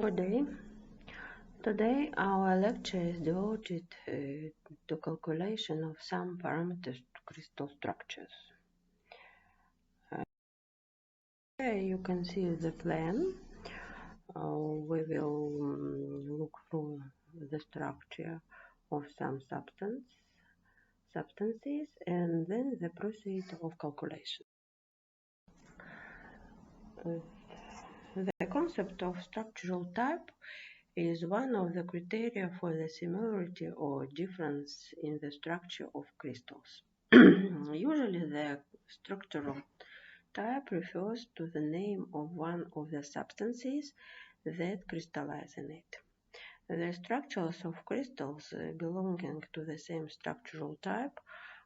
Good day. Today our lecture is devoted to calculation of some parameters to crystal structures. Here you can see the plan. We will look through the structure of some substances and then the process of calculation. The concept of structural type is one of the criteria for the similarity or difference in the structure of crystals. Usually the structural type refers to the name of one of the substances that crystallize in it. The structures of crystals belonging to the same structural type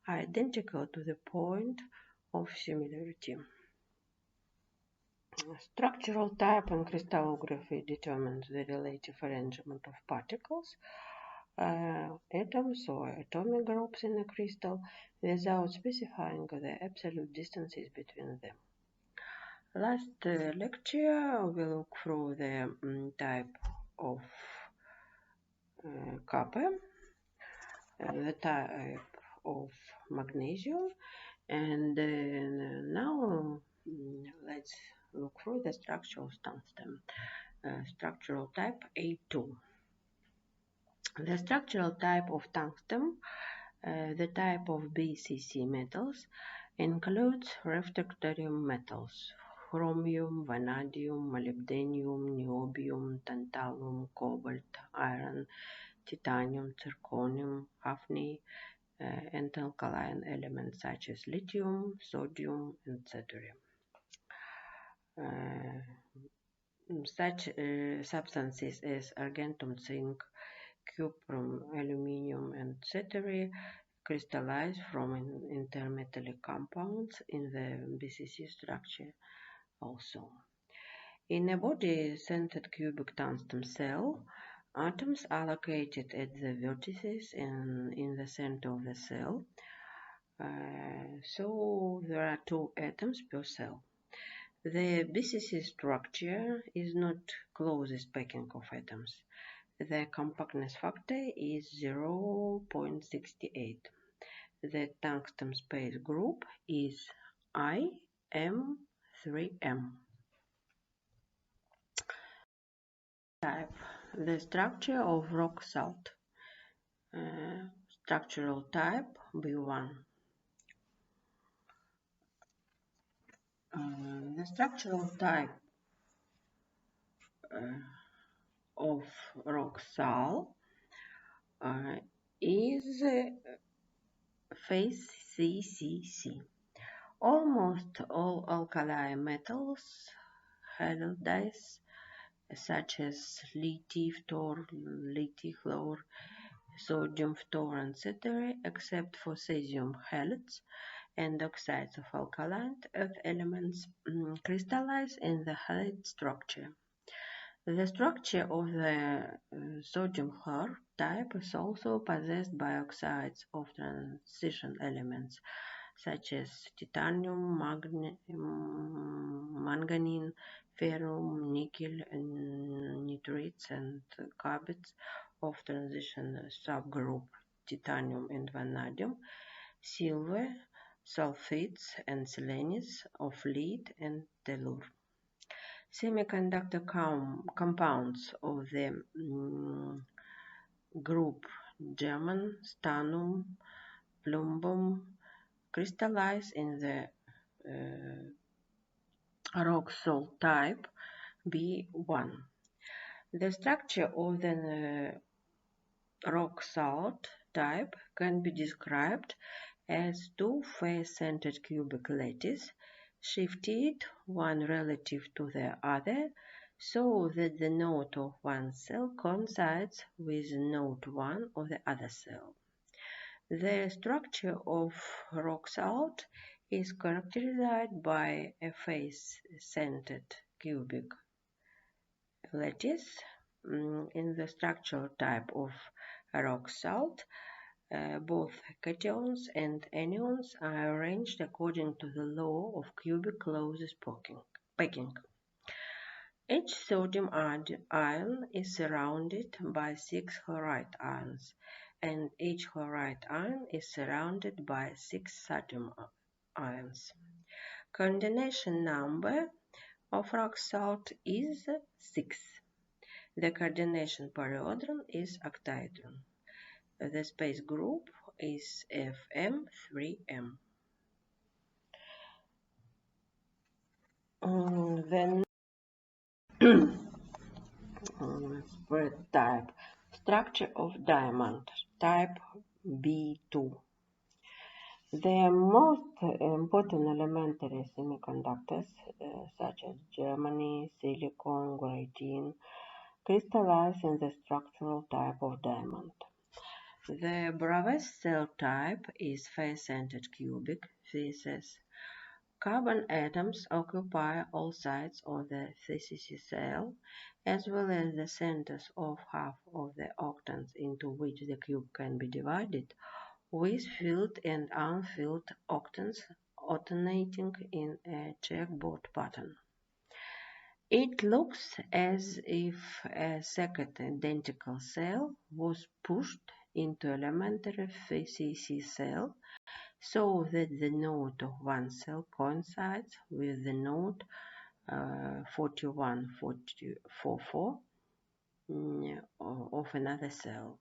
are identical to the point of similarity. Structural type in crystallography determines the relative arrangement of particles, atoms or atomic groups in a crystal without specifying the absolute distances between them. Last lecture we look through the type of copper, the type of magnesium, and now let's look through the structure of tungsten. Structural type A2. The structural type of tungsten, the type of BCC metals, includes refractory metals: chromium, vanadium, molybdenum, niobium, tantalum, cobalt, iron, titanium, zirconium, hafnium, and alkaline elements such as lithium, sodium, etc. Such substances as argentum, zinc, cuprum, aluminium, etc. crystallize from intermetallic compounds in the BCC structure also. In a body-centered cubic tungsten cell, atoms are located at the vertices and in the center of the cell, so there are 2 atoms per cell. The BCC structure is not closest packing of atoms. The compactness factor is 0.68. The tungsten space group is IM3M. Type: the structure of rock salt. Structural type B1. The structural type of rock salt is phase CCC. Almost all alkali metals, halides, such as lithium, phthor, lithium, fluor, sodium, phthor, etc., except for cesium halides and oxides of alkaline earth elements, crystallize in the halide structure. The structure of the sodium chloride type is also possessed by oxides of transition elements such as titanium, manganese, ferrum, nickel, nitrates, and carbates of transition subgroup titanium and vanadium, silver, sulfates, and selenide of lead and tellur. Semiconductor compounds of the group germanium, stannum, plumbum crystallize in the rock salt type B1. The structure of the rock salt type can be described as 2 face-centered cubic lattices shifted one relative to the other so that the node of one cell coincides with node 1 of the other cell. The structure of rock salt is characterized by a face-centered cubic lattice. In the structural type of rock salt, both cations and anions are arranged according to the law of cubic closest packing. Each sodium ion is surrounded by 6 chloride ions, and each chloride ion is surrounded by 6 sodium ions. Coordination number of rock salt is 6. The coordination periodron is octahedron. The space group is Fm3m. Then spread type. Structure of diamond, type B2. The most important elementary semiconductors, such as germany, silicon, graphene, crystallize in the structural type of diamond. The Bravais cell type is face-centered cubic faces. Carbon atoms occupy all sides of the CCC cell, as well as the centers of half of the octants into which the cube can be divided, with filled and unfilled octants alternating in a checkerboard pattern. It looks as if a second identical cell was pushed into elementary CCC cell, so that the node of one cell coincides with the node 4144 of another cell.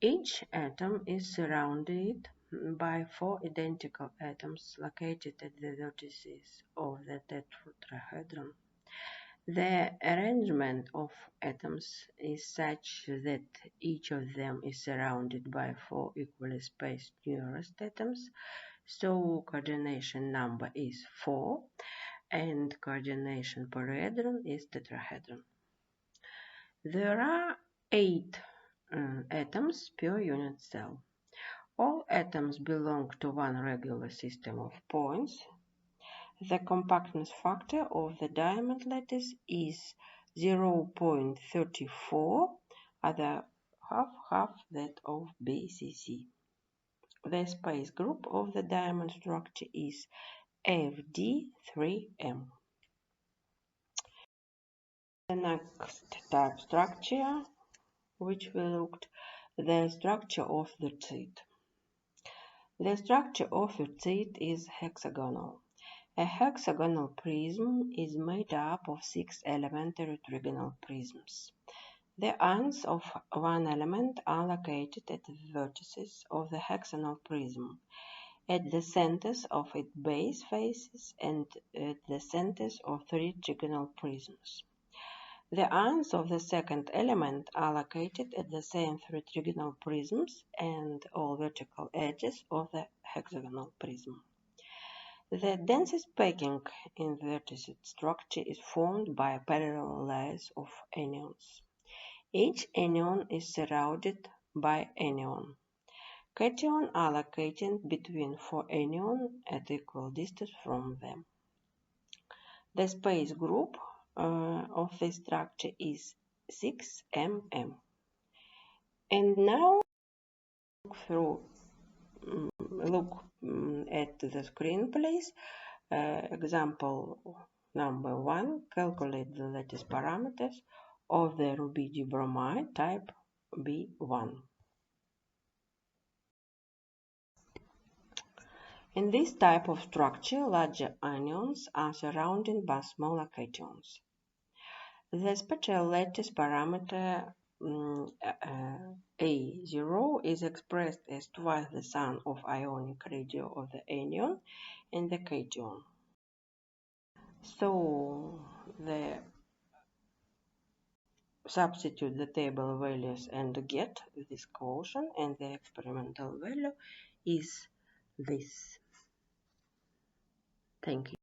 Each atom is surrounded by 4 identical atoms located at the vertices of the tetrahedron. The arrangement of atoms is such that each of them is surrounded by 4 equally spaced nearest atoms, so coordination number is 4 and coordination periodron is tetrahedron. There are 8 atoms per unit cell. All atoms belong to one regular system of points. The compactness factor of the diamond lattice is 0.34, other half that of BCC. The space group of the diamond structure is FD3M. The next type structure, which we looked, the structure of the wurtzite. The structure of wurtzite is hexagonal. A hexagonal prism is made up of 6 elementary trigonal prisms. The ions of one element are located at the vertices of the hexagonal prism, at the centers of its base faces, and at the centers of 3 trigonal prisms. The ions of the second element are located at the same 3 trigonal prisms and all vertical edges of the hexagonal prism. The densest packing in the wurtzite structure is formed by parallel layers of anions. Each anion is surrounded by anion. Cations are located between 4 anions at equal distance from them. The space group of this structure is 6mm. And now look at the screen, please. Example number 1, calculate the lattice parameters of the rubidium bromide type B1. In this type of structure, larger anions are surrounded by smaller cations. The spatial lattice parameter A0 is expressed as twice the sum of ionic radii of the anion and the cation. So substitute the table values and get this quotient, and the experimental value is this. Thank you.